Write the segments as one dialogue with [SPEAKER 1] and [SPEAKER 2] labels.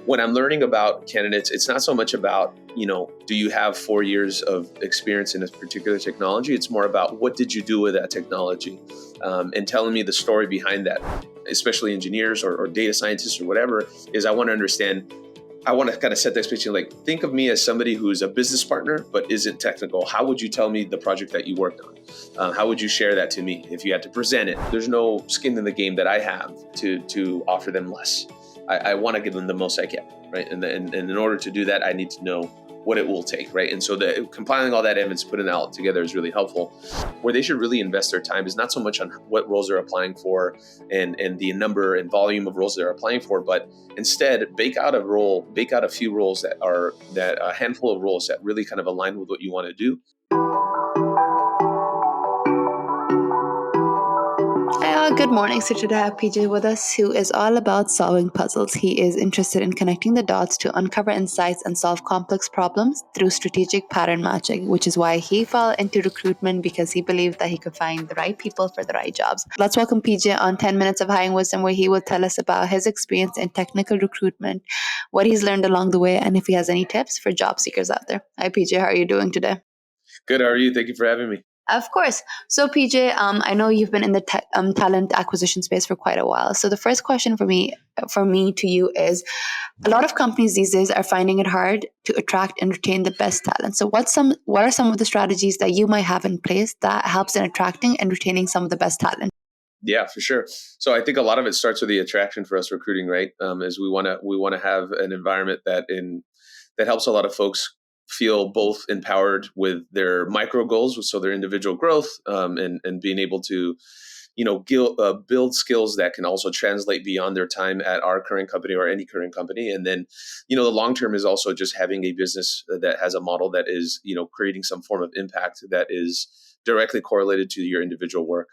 [SPEAKER 1] when I'm learning about candidates, it's not so much about, do you have 4 years of experience in a particular technology? It's more about what did you do with that technology, and telling me the story behind that, especially engineers or data scientists or whatever, is I want to understand. I want to kind of set the expectation, like, think of me as somebody who's a business partner, but isn't technical. How would you tell me the project that you worked on? How would you share that to me if you had to present it? There's no skin in the game that I have to offer them less. I want to give them the most I can, right? And in order to do that, I need to know what it will take, right? And so compiling all that evidence, putting it all together is really helpful. Where they should really invest their time is not so much on what roles they're applying for and the number and volume of roles they're applying for, but instead bake out a few roles a handful of roles that really kind of align with what you want to do.
[SPEAKER 2] Good morning. So today I have PJ with us, who is all about solving puzzles. He is interested in connecting the dots to uncover insights and solve complex problems through strategic pattern matching, which is why he fell into recruitment, because he believed that he could find the right people for the right jobs. Let's welcome PJ on 10 Minutes of Hiring Wisdom, where he will tell us about his experience in technical recruitment, what he's learned along the way, and if he has any tips for job seekers out there. Hi, PJ. How are you doing today?
[SPEAKER 1] Good. How are you? Thank you for having me.
[SPEAKER 2] Of course. So, PJ, I know you've been in the talent acquisition space for quite a while. So, the first question for me to you is: a lot of companies these days are finding it hard to attract and retain the best talent. So, what are some of the strategies that you might have in place that helps in attracting and retaining some of the best talent?
[SPEAKER 1] Yeah, for sure. So I think a lot of it starts with the attraction for us recruiting, right? Is we want to have an environment that helps a lot of folks feel both empowered with their micro goals, so their individual growth, and being able to, build skills that can also translate beyond their time at our current company or any current company. And then, the long term is also just having a business that has a model that is, creating some form of impact that is directly correlated to your individual work.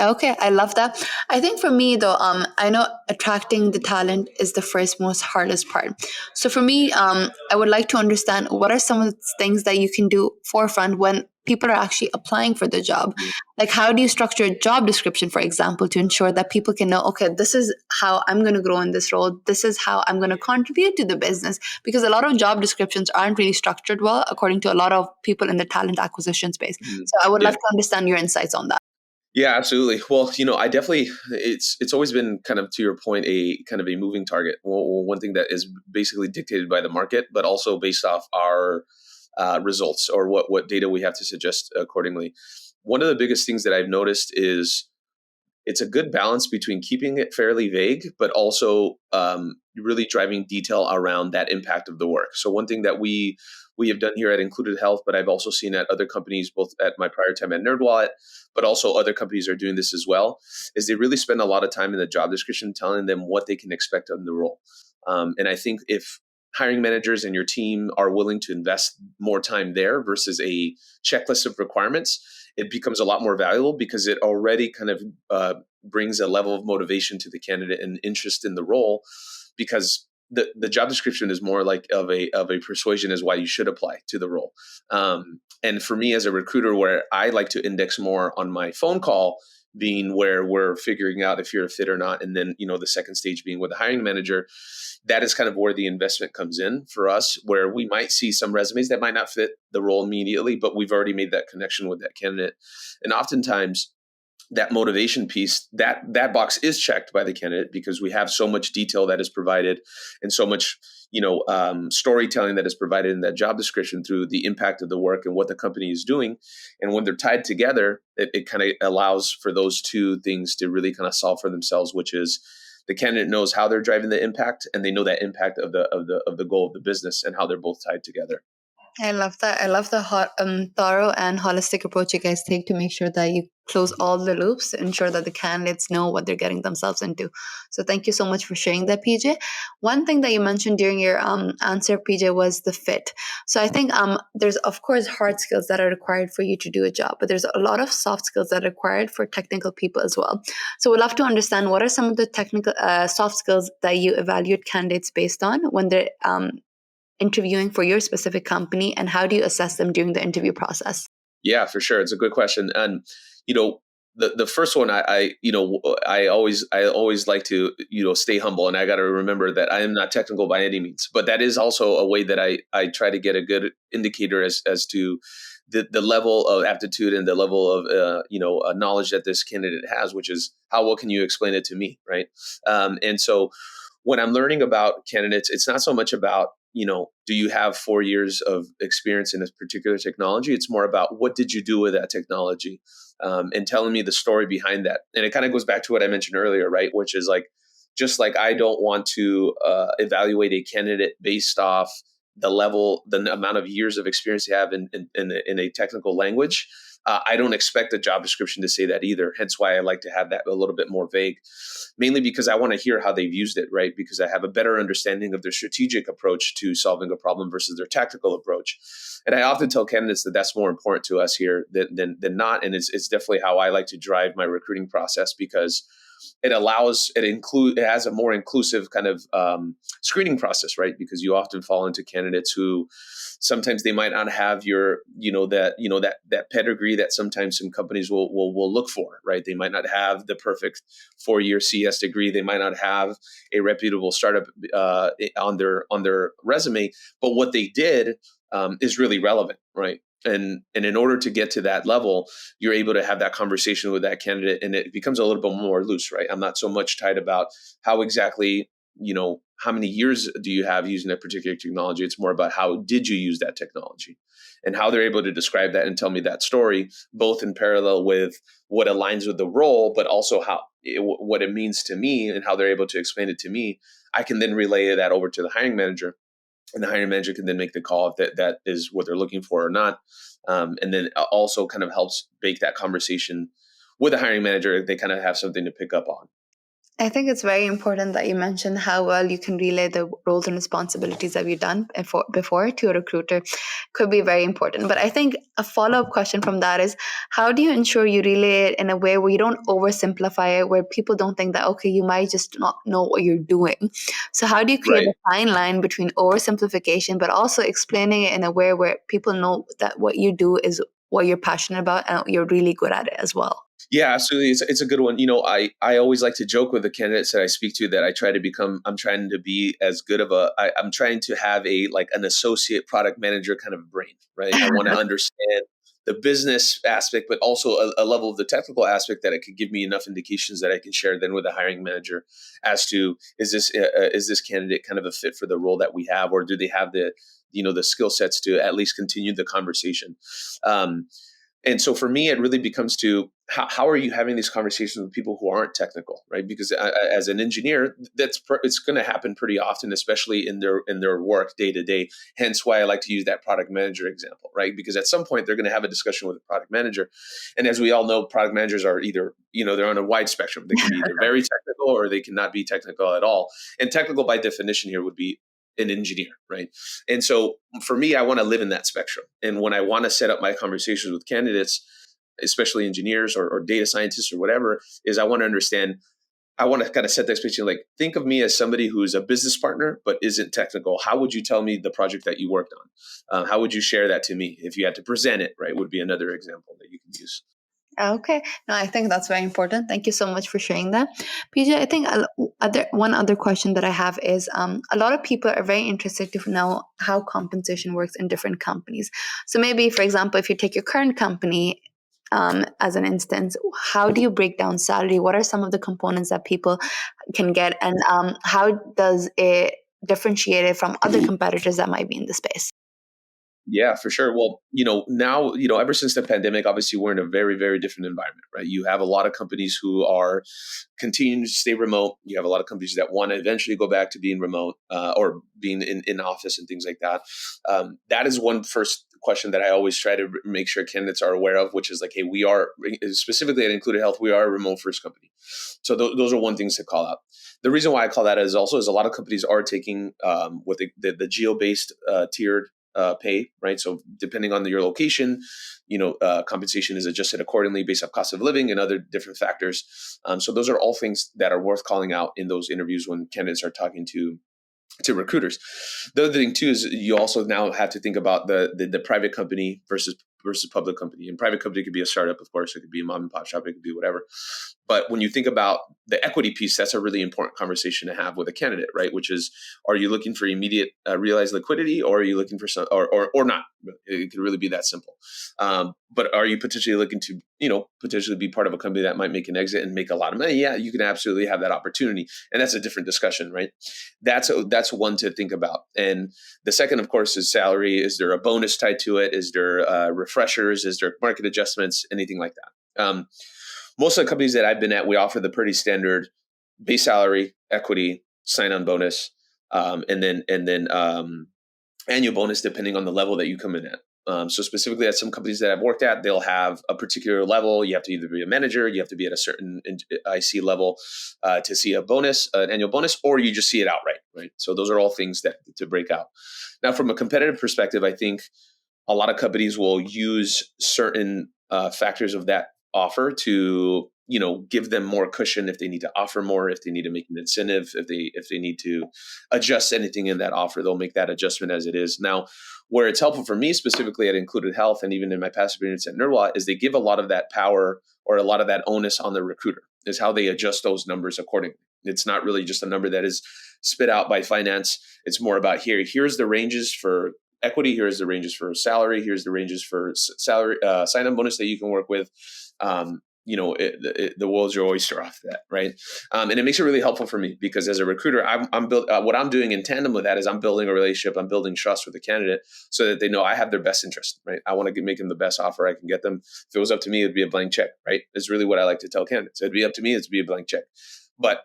[SPEAKER 2] Okay, I love that. I think for me though, I know attracting the talent is the first most hardest part. So for me, I would like to understand what are some of the things that you can do forefront when people are actually applying for the job. Like, how do you structure a job description, for example, to ensure that people can know, okay, this is how I'm going to grow in this role. This is how I'm going to contribute to the business. Because a lot of job descriptions aren't really structured well, according to a lot of people in the talent acquisition space. So I would love to understand your insights on that.
[SPEAKER 1] Yeah, absolutely. Well, I definitely, it's always been kind of, to your point, a kind of a moving target. Well, one thing that is basically dictated by the market, but also based off our results or what data we have to suggest accordingly. One of the biggest things that I've noticed is it's a good balance between keeping it fairly vague, but also really driving detail around that impact of the work. So one thing that we have done here at Included Health, but I've also seen at other companies, both at my prior time at NerdWallet, but also other companies are doing this as well, is they really spend a lot of time in the job description telling them what they can expect on the role. And I think if hiring managers and your team are willing to invest more time there versus a checklist of requirements, it becomes a lot more valuable because it already kind of brings a level of motivation to the candidate and interest in the role, because the job description is more like of a persuasion as why you should apply to the role. And for me as a recruiter, where I like to index more on my phone call, being where we're figuring out if you're a fit or not, and then the second stage being with the hiring manager, that is kind of where the investment comes in for us, where we might see some resumes that might not fit the role immediately, but we've already made that connection with that candidate. And oftentimes that motivation piece, that box is checked by the candidate because we have so much detail that is provided and so much storytelling that is provided in that job description through the impact of the work and what the company is doing. And when they're tied together, it kind of allows for those two things to really kind of solve for themselves, which is the candidate knows how they're driving the impact, and they know that impact of the goal of the business and how they're both tied together.
[SPEAKER 2] I love that. I love the thorough and holistic approach you guys take to make sure that you close all the loops, ensure that the candidates know what they're getting themselves into. So thank you so much for sharing that, PJ. One thing that you mentioned during your answer, PJ, was the fit. So I think there's, of course, hard skills that are required for you to do a job, but there's a lot of soft skills that are required for technical people as well. So we'd love to understand what are some of the technical soft skills that you evaluate candidates based on when they're interviewing for your specific company, and how do you assess them during the interview process?
[SPEAKER 1] Yeah, for sure. It's a good question. And, the first one, I always like to, stay humble, and I got to remember that I am not technical by any means, but that is also a way that I try to get a good indicator as to the level of aptitude and the level of knowledge that this candidate has, which is how well can you explain it to me, right? And so when I'm learning about candidates, it's not so much about, do you have 4 years of experience in a particular technology? It's more about what did you do with that technology, and telling me the story behind that. And it kind of goes back to what I mentioned earlier, right? Which is like, just like I don't want to evaluate a candidate based off the amount of years of experience they have in a technical language. I don't expect the job description to say that either. Hence why I like to have that a little bit more vague, mainly because I want to hear how they've used it, right? Because I have a better understanding of their strategic approach to solving a problem versus their tactical approach. And I often tell candidates that that's more important to us here than not. And it's definitely how I like to drive my recruiting process, because it has a more inclusive kind of screening process, right? Because you often fall into candidates who sometimes they might not have that pedigree that sometimes some companies will look for, right? They might not have the perfect 4-year CS degree. They might not have a reputable startup on their resume, but what they did is really relevant, right? And in order to get to that level, you're able to have that conversation with that candidate, and it becomes a little bit more loose, right? I'm not so much tied about how exactly, how many years do you have using that particular technology. It's more about how did you use that technology, and how they're able to describe that and tell me that story, both in parallel with what aligns with the role, but also what it means to me and how they're able to explain it to me. I can then relay that over to the hiring manager, and the hiring manager can then make the call if that is what they're looking for or not. And then also kind of helps bake that conversation with the hiring manager. They kind of have something to pick up on.
[SPEAKER 2] I think it's very important that you mentioned how well you can relay the roles and responsibilities that you've done before to a recruiter. Could be very important. But I think a follow-up question from that is, how do you ensure you relay it in a way where you don't oversimplify it, where people don't think that, okay, you might just not know what you're doing. So how do you create
[SPEAKER 1] Right.
[SPEAKER 2] a fine line between oversimplification, but also explaining it in a way where people know that what you do is what you're passionate about and you're really good at it as well?
[SPEAKER 1] Yeah, absolutely. It's a good one. I always like to joke with the candidates that I speak to that I'm trying to be as good of I'm trying to have an associate product manager kind of brain, right? I want to understand the business aspect, but also a level of the technical aspect that it could give me enough indications that I can share then with the hiring manager as to, is this candidate kind of a fit for the role that we have, or do they have the skill sets to at least continue the conversation. And so for me, it really becomes to how are you having these conversations with people who aren't technical, right? Because as an engineer, it's going to happen pretty often, especially in their work day to day. Hence why I like to use that product manager example, right? Because at some point they're going to have a discussion with a product manager, and as we all know, product managers are either they're on a wide spectrum. They can be either very technical or they cannot be technical at all. And technical by definition here would be an engineer, right? And so for me, I want to live in that spectrum. And when I want to set up my conversations with candidates, especially engineers or data scientists or whatever, is I want to understand, I want to kind of set the expectation, like, think of me as somebody who's a business partner, but isn't technical. How would you tell me the project that you worked on? How would you share that to me? If you had to present it, right, would be another example that you can use.
[SPEAKER 2] Okay. No, I think that's very important. Thank you so much for sharing that. PJ, I think one other question that I have is a lot of people are very interested to know how compensation works in different companies. So maybe, for example, if you take your current company as an instance, how do you break down salary? What are some of the components that people can get? And how does it differentiate it from other competitors that might be in the space?
[SPEAKER 1] Yeah, for sure. Well, now, ever since the pandemic, obviously we're in a very, very different environment, right? You have a lot of companies who are continuing to stay remote. You have a lot of companies that want to eventually go back to being remote or being in office and things like that. That is one first question that I always try to make sure candidates are aware of, which is like, hey, we are, specifically at Included Health, we are a remote first company. So those are one things to call out. The reason why I call that is a lot of companies are taking what the geo-based tiered pay, right? So depending on your location, compensation is adjusted accordingly based on cost of living and other different factors. So those are all things that are worth calling out in those interviews when candidates are talking to recruiters. The other thing too is you also now have to think about the private company versus versus public company. And private company could be a startup, of course. It could be a mom and pop shop. It could be whatever. But when you think about the equity piece, that's a really important conversation to have with a candidate, right? Which is, are you looking for immediate realized liquidity, or are you looking for some, or not? It could really be that simple. But are you potentially looking to, potentially be part of a company that might make an exit and make a lot of money? Yeah, you can absolutely have that opportunity, and that's a different discussion, right? That's one to think about. And the second, of course, is salary. Is there a bonus tied to it? Is there refreshers? Is there market adjustments? Anything like that? Most of the companies that I've been at, we offer the pretty standard base salary, equity, sign-on bonus, and then annual bonus depending on the level that you come in at. So specifically at some companies that I've worked at, they'll have a particular level. You have to either be a manager, you have to be at a certain IC level to see a bonus, an annual bonus, or you just see it outright, right? So those are all things that to break out. Now, from a competitive perspective, I think a lot of companies will use certain factors of that offer to give them more cushion if they need to offer more, if they need to make an incentive, if they need to adjust anything in that offer, they'll make that adjustment as it is. Now, where it's helpful for me specifically at Included Health, and even in my past experience at NerdWallet, is they give a lot of that power or a lot of that onus on the recruiter, is how they adjust those numbers accordingly. It's not really just a number that is spit out by finance. It's more about here's the ranges for equity, here's the ranges for salary, here's the ranges for salary sign-on bonus that you can work with. The world's your oyster off that, right? And it makes it really helpful for me because as a recruiter, what I'm doing in tandem with that is I'm building a relationship, I'm building trust with the candidate so that they know I have their best interest, right? I want to make them the best offer I can get them. If it was up to me, it'd be a blank check, right? It's really what I like to tell candidates. It'd be up to me, it'd be a blank check. But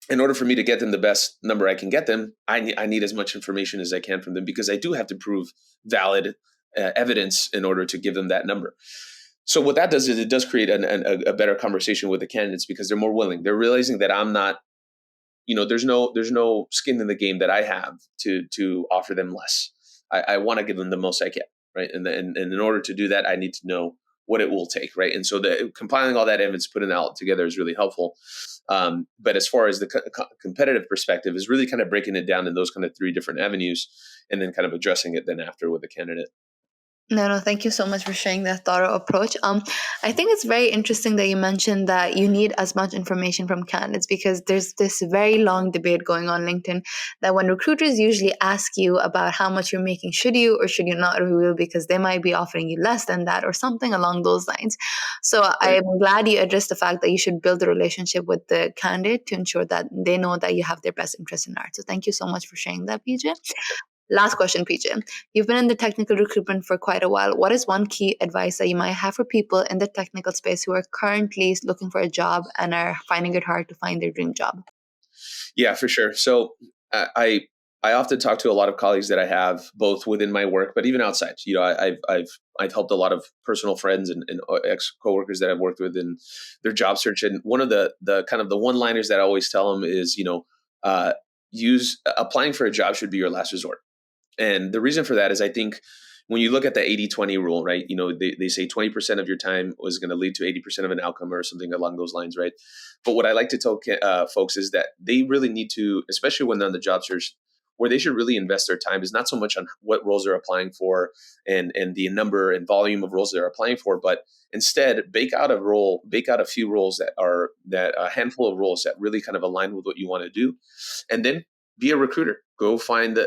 [SPEAKER 1] in order for me to get them the best number I can get them, I need as much information as I can from them because I do have to prove valid evidence in order to give them that number. So what that does is it does create a better conversation with the candidates because they're more willing. They're realizing that I'm not, there's no skin in the game that I have to offer them less. I want to give them the most I can, right? And in order to do that, I need to know what it will take, right? And so compiling all that evidence, putting it all together is really helpful. But as far as the competitive perspective is really kind of breaking it down in those kind of three different avenues and then kind of addressing it then after with the candidate.
[SPEAKER 2] No, thank you so much for sharing that thorough approach. I think it's very interesting that you mentioned that you need as much information from candidates because there's this very long debate going on LinkedIn that when recruiters usually ask you about how much you're making, should you or should you not reveal because they might be offering you less than that or something along those lines. So
[SPEAKER 1] Right.
[SPEAKER 2] I'm glad you addressed the fact that you should build a relationship with the candidate to ensure that they know that you have their best interest in heart. So thank you so much for sharing that, PJ. Last question, PJ. You've been in the technical recruitment for quite a while. What is one key advice that you might have for people in the technical space who are currently looking for a job and are finding it hard to find their dream job?
[SPEAKER 1] Yeah, for sure. So I often talk to a lot of colleagues that I have both within my work, but even outside. I've helped a lot of personal friends and ex coworkers that I've worked with in their job search. And one of the kind of the one liners that I always tell them is applying for a job should be your last resort. And the reason for that is I think when you look at the 80-20 rule, right, they say 20% of your time was going to lead to 80% of an outcome or something along those lines, right? But what I like to tell folks is that they really need to, especially when they're on the job search, where they should really invest their time is not so much on what roles they're applying for and the number and volume of roles they're applying for, but instead bake out a few roles a handful of roles that really kind of align with what you want to do. And then be a recruiter. Go find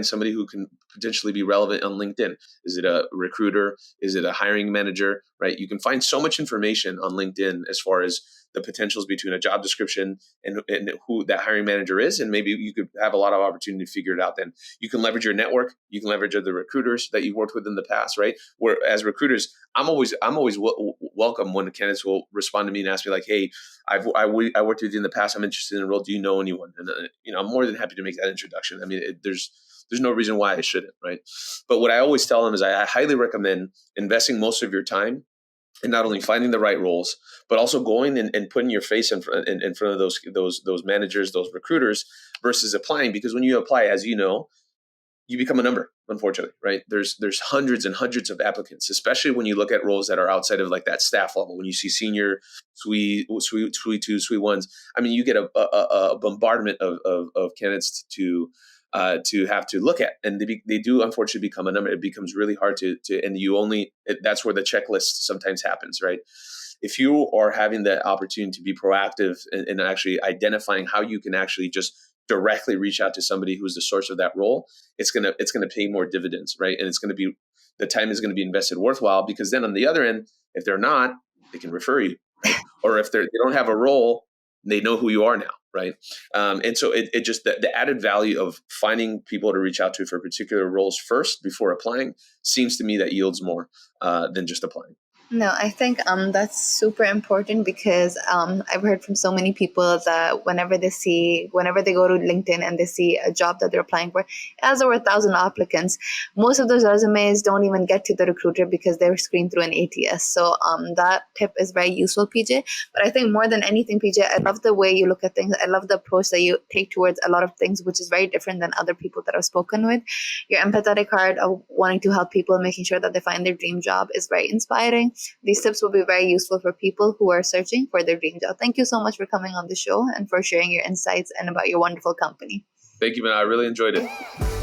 [SPEAKER 1] somebody who can potentially be relevant on LinkedIn. Is it a recruiter? Is it a hiring manager? Right? You can find so much information on LinkedIn as far as the potentials between a job description and who that hiring manager is, and maybe you could have a lot of opportunity to figure it out. Then you can leverage your network. You can leverage other recruiters that you've worked with in the past, right? Where as recruiters, I'm always welcome when the candidates will respond to me and ask me like, "Hey, I worked with you in the past. I'm interested in a role. Do you know anyone?" And I'm more than happy to make that introduction. I mean, there's no reason why I shouldn't, right? But what I always tell them is I highly recommend investing most of your time and not only finding the right roles, but also going and putting your face in front of those managers, those recruiters, versus applying. Because when you apply, as you know, you become a number. Unfortunately, right? There's hundreds and hundreds of applicants, especially when you look at roles that are outside of like that staff level. When you see senior, suite two, suite ones, I mean, you get a bombardment of candidates to to have to look at, and they do unfortunately become a number. It becomes really hard to and that's where the checklist sometimes happens, right? If you are having the opportunity to be proactive and actually identifying how you can actually just directly reach out to somebody who's the source of that role, it's gonna pay more dividends, right? And the time is going to be invested worthwhile, because then on the other end, if they're not, they can refer you, right? Or if they don't have a role, they know who you are now, right? And so it just the added value of finding people to reach out to for particular roles first before applying seems to me that yields more than just applying.
[SPEAKER 2] No, I think that's super important, because I've heard from so many people that whenever they go to LinkedIn and they see a job that they're applying for, it has over 1,000 applicants. Most of those resumes don't even get to the recruiter because they're screened through an ATS. So that tip is very useful, PJ. But I think more than anything, PJ, I love the way you look at things. I love the approach that you take towards a lot of things, which is very different than other people that I've spoken with. Your empathetic heart of wanting to help people, making sure that they find their dream job, is very inspiring. These tips will be very useful for people who are searching for their dream job. Thank you so much for coming on the show and for sharing your insights and about your wonderful company.
[SPEAKER 1] Thank you, man. I really enjoyed it.